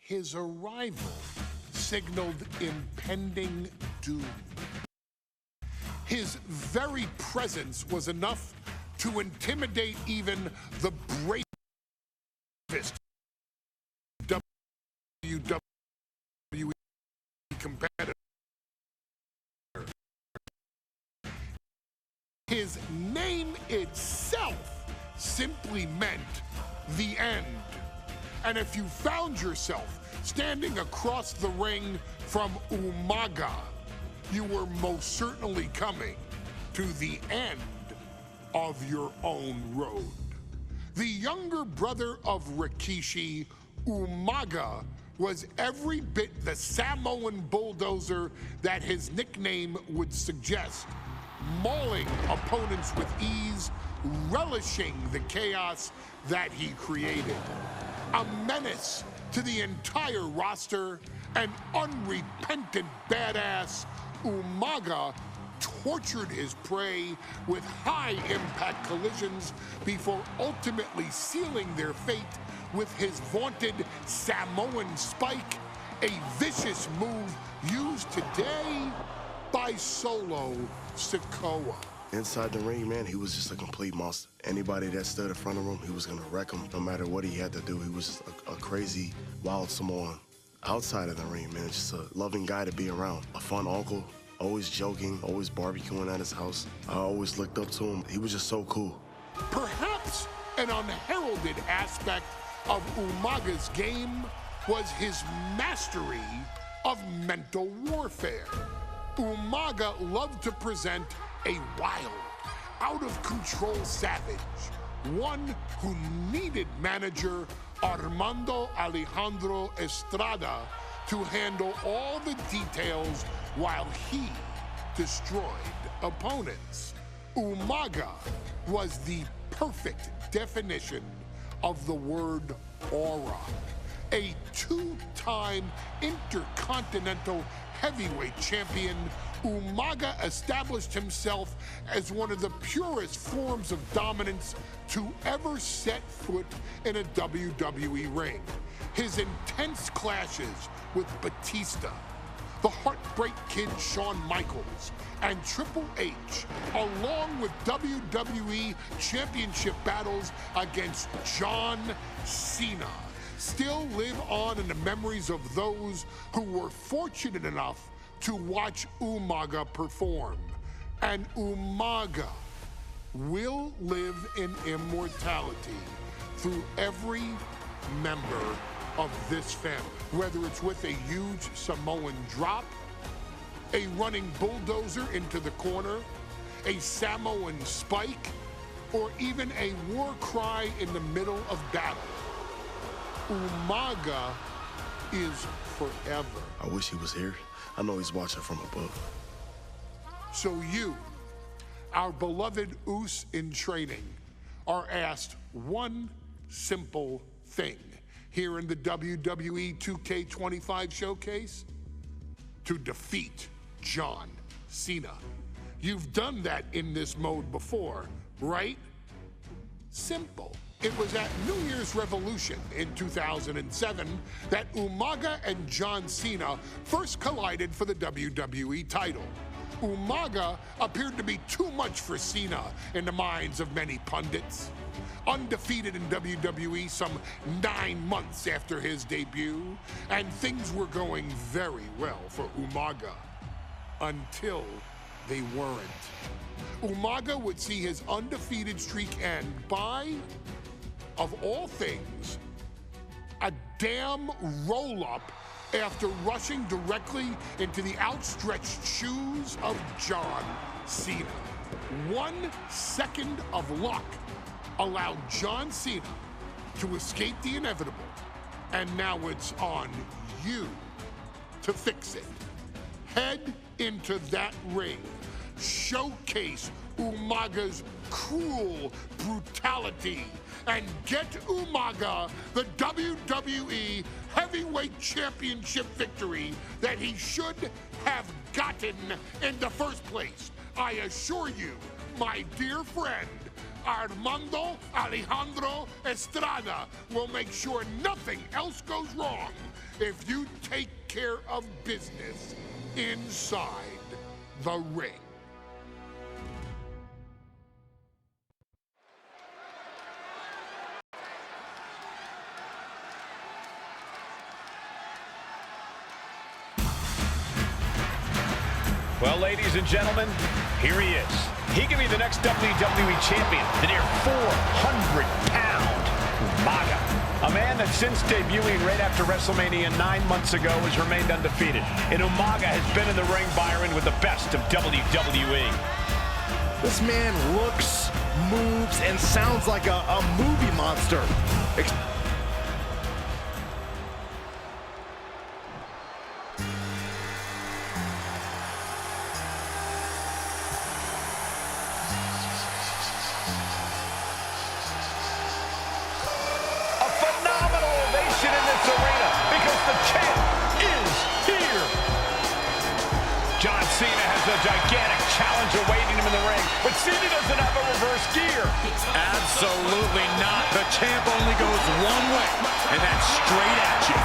His arrival signaled impending doom. His very presence was enough to intimidate even the bravest WWE competitor. His name itself simply meant the end. And if you found yourself standing across the ring from Umaga, you were most certainly coming to the end of your own road. The younger brother of Rikishi, Umaga, was every bit the Samoan bulldozer that his nickname would suggest, mauling opponents with ease, relishing the chaos that he created. A menace to the entire roster, an unrepentant badass, Umaga tortured his prey with high-impact collisions before ultimately sealing their fate with his vaunted Samoan spike, a vicious move used today by Solo Sikoa. Inside the ring, man, he was just a complete monster. Anybody that stood in front of him, he was gonna wreck him no matter what he had to do. He was just a crazy, wild Samoan. Outside of the ring, man, just a loving guy to be around. A fun uncle, always joking, always barbecuing at his house. I always looked up to him. He was just so cool. Perhaps an unheralded aspect of Umaga's game was his mastery of mental warfare. Umaga loved to present a wild, out-of-control savage, one who needed manager Armando Alejandro Estrada to handle all the details while he destroyed opponents. Umaga was the perfect definition of the word aura. A two-time intercontinental heavyweight champion, Umaga established himself as one of the purest forms of dominance to ever set foot in a WWE ring. His intense clashes with Batista, the Heartbreak Kid Shawn Michaels, and Triple H, along with WWE Championship battles against John Cena, still live on in the memories of those who were fortunate enough to watch Umaga perform. And Umaga will live in immortality through every member of this family, whether it's with a huge Samoan drop, a running bulldozer into the corner, a Samoan spike, or even a war cry in the middle of battle. Umaga is forever. I wish he was here. I know he's watching from above. So you, our beloved Us in training, are asked one simple thing here in the WWE 2K25 showcase: to defeat John Cena. You've done that in this mode before, right? Simple. It was at New Year's Revolution in 2007 that Umaga and John Cena first collided for the WWE title. Umaga appeared to be too much for Cena in the minds of many pundits. Undefeated in WWE some 9 months after his debut, and things were going very well for Umaga. Until they weren't. Umaga would see his undefeated streak end by, of all things, a damn roll-up after rushing directly into the outstretched shoes of John Cena. 1 second of luck allowed John Cena to escape the inevitable, and now it's on you to fix it. Head into that ring, showcase Umaga's cruel brutality, and get Umaga the WWE Heavyweight Championship victory that he should have gotten in the first place. I assure you, my dear friend, Armando Alejandro Estrada will make sure nothing else goes wrong if you take care of business inside the ring. Well, ladies and gentlemen, here he is. He can be the next WWE champion, the near 400-pound Umaga. A man that since debuting right after WrestleMania 9 months ago has remained undefeated. And Umaga has been in the ring, Byron, with the best of WWE. This man looks, moves, and sounds like a movie monster. John Cena has a gigantic challenge awaiting him in the ring, but Cena doesn't have a reverse gear. Absolutely not. The champ only goes one way, and that's straight at you.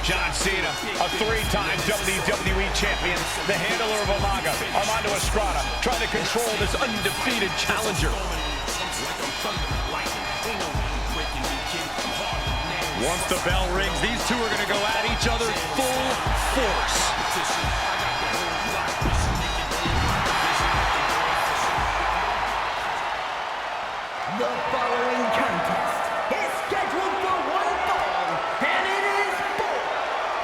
John Cena, a 3-time WWE champion, the handler of Umaga, Armando Estrada, trying to control this undefeated challenger. Once the bell rings, these two are going to go at each other full force. The following contest is scheduled for one fall, and it is for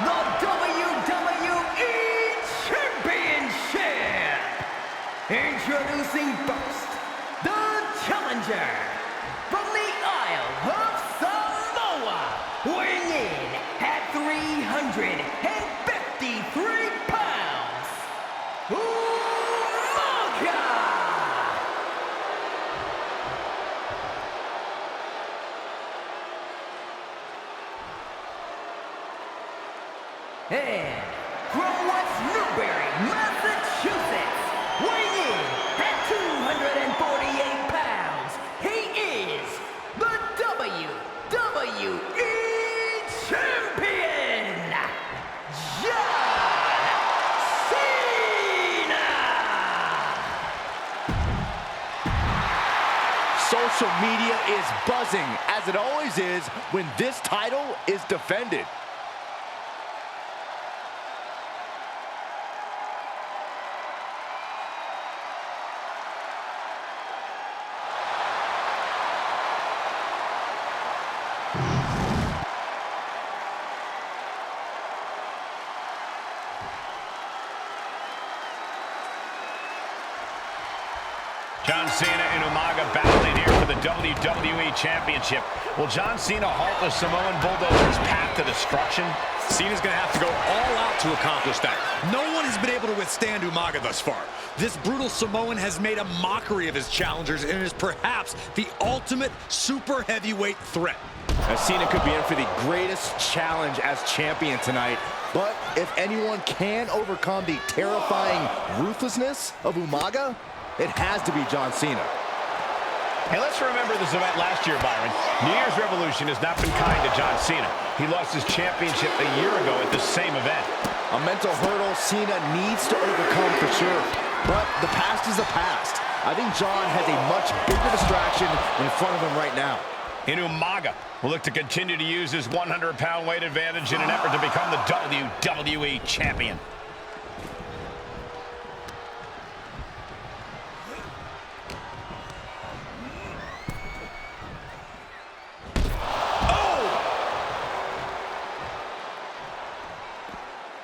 the WWE Championship. Introducing first, the challenger from the Isle of Samoa, weighing in at 353 pounds, Umaga! And from West Newbury, Massachusetts, weighing in at 248 pounds, he is the WWE Champion, John Cena! Social media is buzzing, as it always is when this title is defended. John Cena and Umaga battling here for the WWE Championship. Will John Cena halt the Samoan Bulldozer's path to destruction? Cena's going to have to go all out to accomplish that. No one has been able to withstand Umaga thus far. This brutal Samoan has made a mockery of his challengers and is perhaps the ultimate super heavyweight threat. Now, Cena could be in for the greatest challenge as champion tonight. But if anyone can overcome the terrifying ruthlessness of Umaga, it has to be John Cena. Hey, let's remember this event last year, Byron. New Year's Revolution has not been kind to John Cena. He lost his championship a year ago at the same event. A mental hurdle Cena needs to overcome for sure. But the past is the past. I think John has a much bigger distraction in front of him right now. And Umaga will look to continue to use his 100-pound weight advantage in an effort to become the WWE Champion.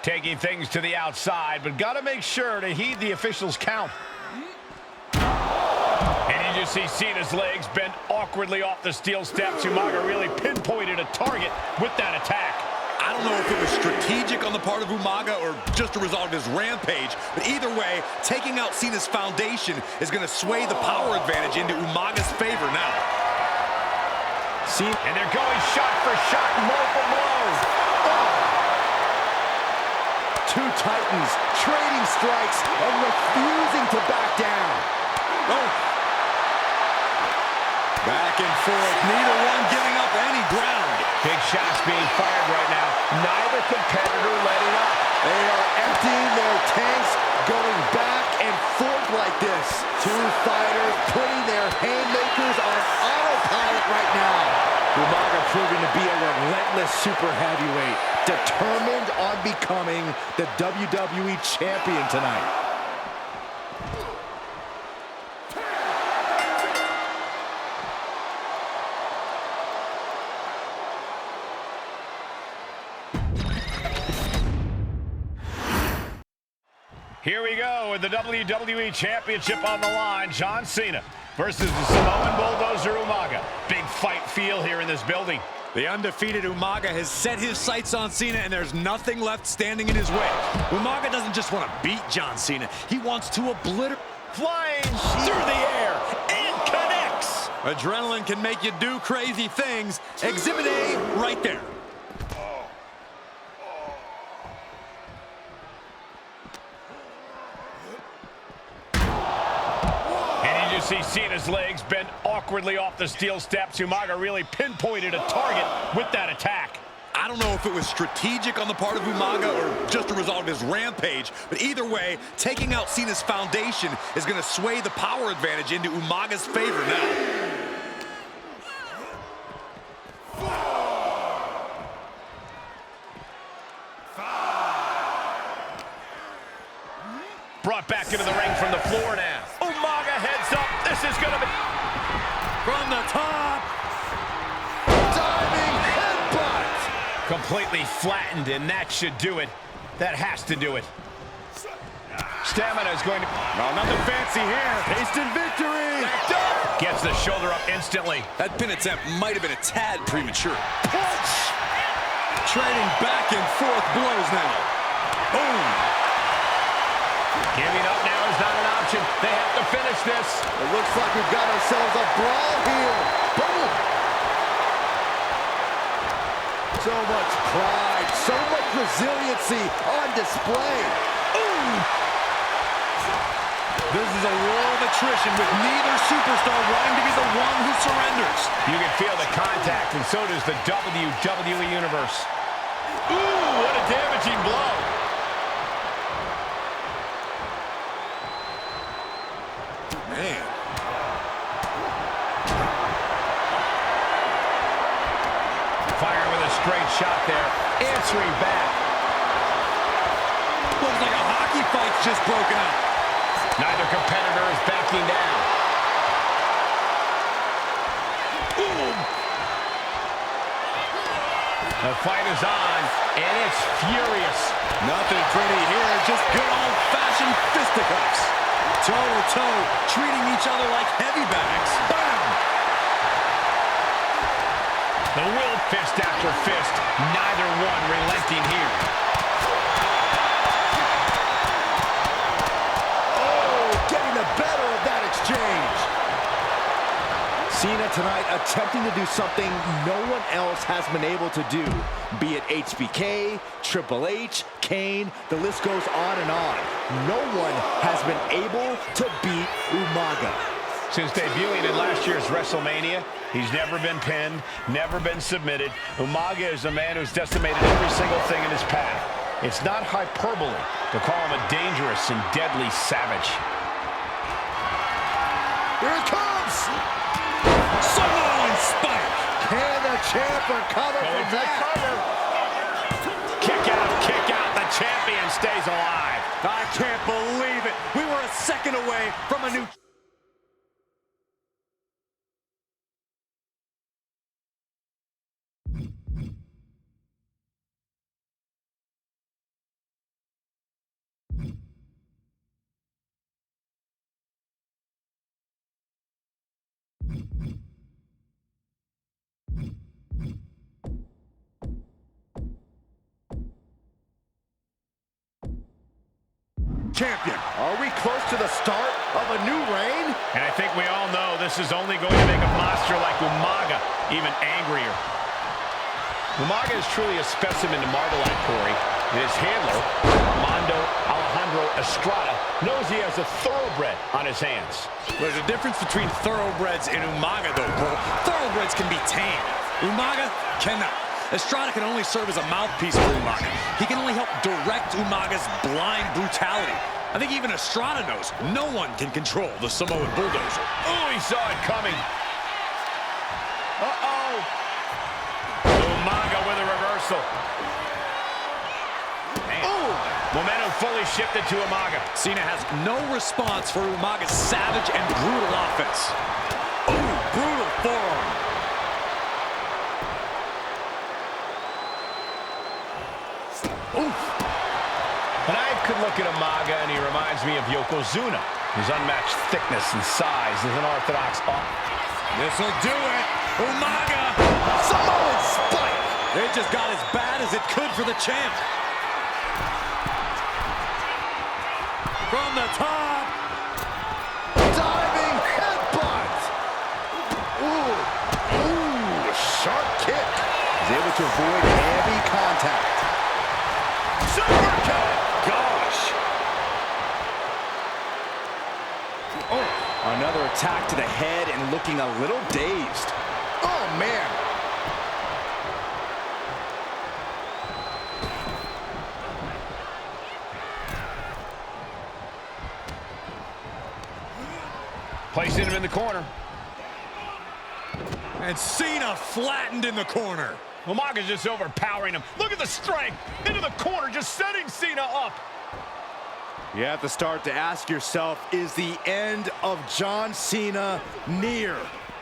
Taking things to the outside, but got to make sure to heed the officials' count. And you just see Cena's legs bent awkwardly off the steel steps. Umaga really pinpointed a target with that attack. I don't know if it was strategic on the part of Umaga or just a result of his rampage, but either way, taking out Cena's foundation is going to sway the power advantage into Umaga's favor now. See, and they're going shot for shot, multiple blows. Two titans trading strikes and refusing to back down. Back and forth, neither one giving up any ground. Big shots being fired right now. Neither competitor letting up. They are emptying their tanks, going back and forth like this. Two fighters putting their haymakers on autopilot right now. Umaga proving to be a relentless super heavyweight, determined on becoming the WWE champion tonight. Here we go with the WWE Championship on the line. John Cena versus the Samoan Bulldozer Umaga. Big fight feel here in this building. The undefeated Umaga has set his sights on Cena, and there's nothing left standing in his way. Umaga doesn't just want to beat John Cena. He wants to obliterate. Flying through the air and connects. Adrenaline can make you do crazy things. Exhibit A right there. See Cena's legs bend awkwardly off the steel steps. Umaga really pinpointed a target with that attack. I don't know if it was strategic on the part of Umaga or just a result of his rampage, but either way, taking out Cena's foundation is going to sway the power advantage into Umaga's favor now. Brought back into the ring from the floor now. Umaga heads up. This is going to be... From the top. Diving headbutt. Completely flattened, and that should do it. That has to do it. Stamina is going to... Oh, nothing fancy here. Tasted victory. Gets the shoulder up instantly. That pin attempt might have been a tad premature. Punch. Trading back and forth blows now. Boom. Giving up now is not an option. They have to finish this. It looks like we've got ourselves a brawl here. Boom! So much pride, so much resiliency on display. Ooh! This is a war of attrition with neither superstar wanting to be the one who surrenders. You can feel the contact, and so does the WWE Universe. Ooh, what a damaging blow. Man. Fire with a straight shot there. Answering back. Looks like a hockey fight's just broken up. Neither competitor is backing down. Boom. The fight is on, and it's furious. Nothing pretty here, just good old-fashioned fisticuffs. Toe-to-toe, treating each other like heavy bags. Bam! The will fist after fist, neither one relenting here. Oh, getting the better of that exchange. Cena tonight attempting to do something no one else has been able to do. Be it HBK, Triple H, Kane, the list goes on and on. No one has been able to beat Umaga. Since debuting in last year's WrestleMania, he's never been pinned, never been submitted. Umaga is a man who's decimated every single thing in his path. It's not hyperbole to call him a dangerous and deadly savage. Here it comes! Samoan spike! Can the champ recover from that? Kick out. The champion stays alive. I can't believe it. We were a second away from a new... champion. Are we close to the start of a new reign? And I think we all know this is only going to make a monster like Umaga even angrier. Umaga is truly a specimen to marvel at, Corey. And his handler, Alejandro Estrada, knows he has a thoroughbred on his hands. There's a difference between thoroughbreds and Umaga, though, Cole. Thoroughbreds can be tamed. Umaga cannot. Estrada can only serve as a mouthpiece for Umaga. He can only help direct Umaga's blind brutality. I think even Estrada knows no one can control the Samoan bulldozer. Oh, he saw it coming. Uh-oh. Umaga with a reversal. Man. Momentum fully shifted to Umaga. Cena has no response for Umaga's savage and brutal offense. Oh, brutal forearm. Oof. And I could look at Umaga and he reminds me of Yokozuna. His unmatched thickness and size is an orthodox off. This'll do it. Umaga. Samoan spike. It just got as bad as it could for the champ. From the top. Diving headbutt. Ooh, sharp kick. He's able to avoid heavy contact. Super kick. Gosh. Oh, another attack to the head and looking a little dazed. Oh, man. Placing him in the corner. And Cena flattened in the corner. Umaga's just overpowering him. Look at the strength. Into the corner, just setting Cena up. You have to start to ask yourself, is the end of John Cena near?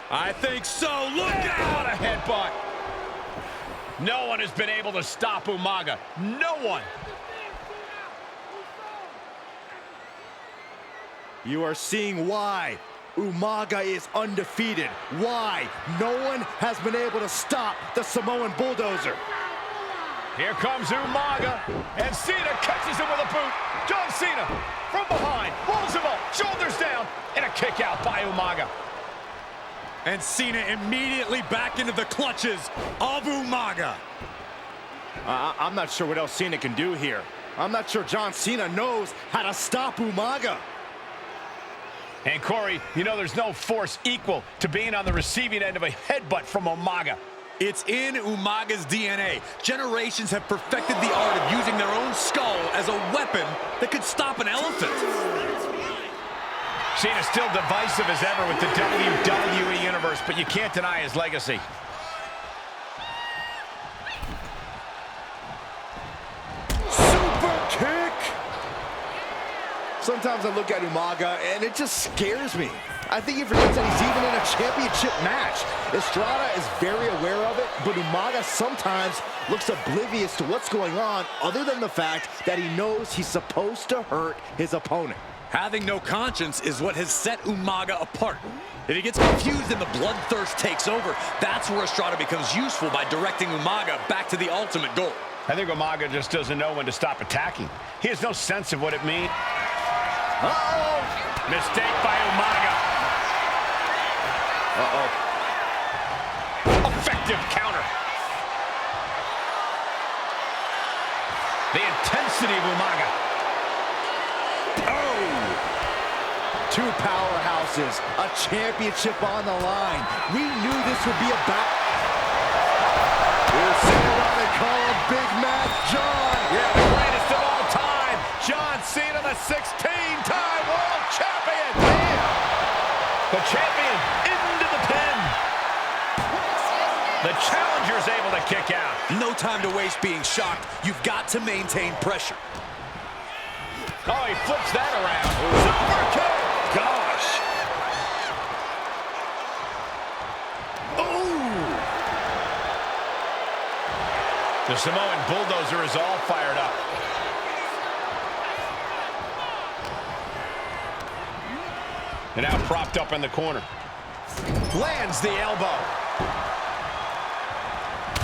I think so. Look What out! a headbutt. No one has been able to stop Umaga. No one. You are seeing why Umaga is undefeated. Why no one has been able to stop the Samoan bulldozer. Here comes Umaga, and Cena catches him with a boot. John Cena from behind, rolls him up, shoulders down, and a kick out by Umaga. And Cena immediately back into the clutches of Umaga. I'm not sure what else Cena can do here. I'm not sure John Cena knows how to stop Umaga. And Corey, you know there's no force equal to being on the receiving end of a headbutt from Umaga. It's in Umaga's DNA. Generations have perfected the art of using their own skull as a weapon that could stop an elephant. Cena's still divisive as ever with the WWE Universe, but you can't deny his legacy. Super kick! Sometimes I look at Umaga and it just scares me. I think he forgets that he's even in a championship match. Estrada is very aware of it, but Umaga sometimes looks oblivious to what's going on, other than the fact that he knows he's supposed to hurt his opponent. Having no conscience is what has set Umaga apart. If he gets confused and the bloodthirst takes over, that's where Estrada becomes useful by directing Umaga back to the ultimate goal. I think Umaga just doesn't know when to stop attacking. He has no sense of what it means. Uh-oh! Mistake by Umaga. Uh-oh. Effective counter. The intensity of Umaga. Oh! Two powerhouses, a championship on the line. We knew this would be a battle. We'll sit around and call him Big Mac John. Yeah, the greatest of all time. John Cena, the 16-time world champion. Man. The champion into the pin. The challenger's able to kick out. No time to waste being shocked. You've got to maintain pressure. Oh, he flips that around. Super kick. Gosh. Ooh! The Samoan bulldozer is all fired up. And now propped up in the corner. Lands the elbow.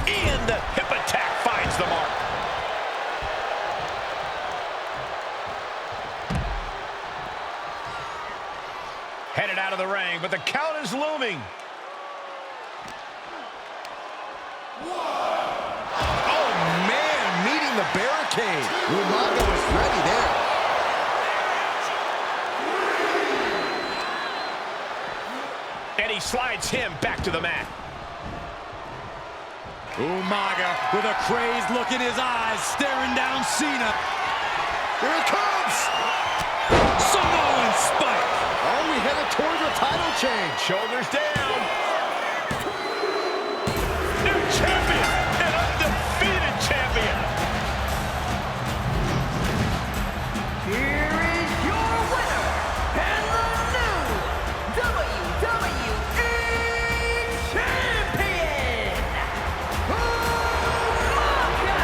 And the hip attack finds the mark. trying, but the count is looming. Oh, man, meeting the barricade. Umaga was ready there. And he slides him back to the mat. Umaga with a crazed look in his eyes, staring down Cena. Here it comes. Samoan spike. Oh, we headed towards a title change. Shoulders down. New champion, an undefeated champion. Here is your winner, and the new WWE Champion, Umaga!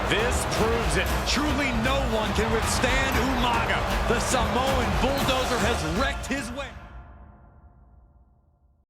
This proves it. Truly no one can withstand Umaga. The Samoan bulldozer has wrecked his way.